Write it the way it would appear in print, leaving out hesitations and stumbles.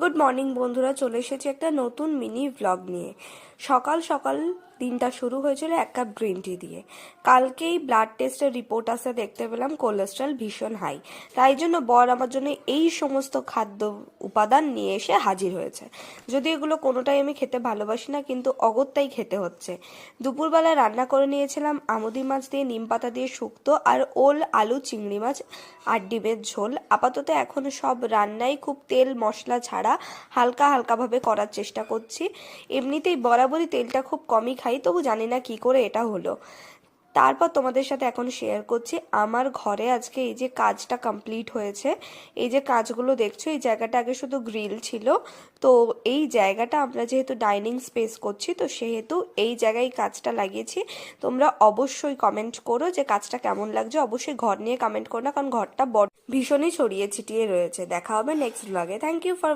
Good morning বন্ধুরা, চলে এসেছি একটা নতুন মিনি ভ্লগ নিয়ে। সকাল সকাল দিনটা শুরু হয়েছিল এক কাপ গ্রিন টি দিয়ে। কালকেই ব্লাড টেস্টের রিপোর্ট আসতে দেখতে পেলাম কোলেস্ট্রল ভীষণ হাই। তাই জন্য বর আমার জন্য এই সমস্ত খাদ্য উপাদান নিয়ে এসে হাজির হয়েছে। যদি এগুলো কোনোটাই আমি খেতে ভালোবাসি না, কিন্তু অগত্যাই খেতে হচ্ছে। দুপুরবেলা রান্না করে নিয়েছিলাম আমুদি মাছ দিয়ে, নিম পাতা দিয়ে শুক্তো, আর ওল আলু চিংড়ি মাছ আর ডিমের ঝোল। আপাতত এখন সব রান্নাই খুব তেল মশলা ছাড়া হালকা হালকাভাবে করার চেষ্টা করছি। এমনিতেই বরাবরই তেলটা খুব কমই খাই, তবু জানি না কি করে এটা হলো। তারপর তোমাদের সাথে এখন শেয়ার করছি আমার ঘরে আজকে এই যে কাজটা কমপ্লিট হয়েছে। এই যে কাজগুলো দেখছো, এই জায়গাটা আগে শুধু গ্রিল ছিল। তো এই জায়গাটা আমরা যেহেতু ডাইনিং স্পেস করছি, তো সেহেতু এই জায়গায় কাজটা লাগিয়েছি। তোমরা অবশ্যই কমেন্ট করো যে কাজটা কেমন লাগছে। অবশ্যই ঘর নিয়ে কমেন্ট করো না, কারণ ঘরটা ভীষণই ছড়িয়ে ছিটিয়ে রয়েছে। দেখা হবে নেক্সট ব্লগে। Thank you for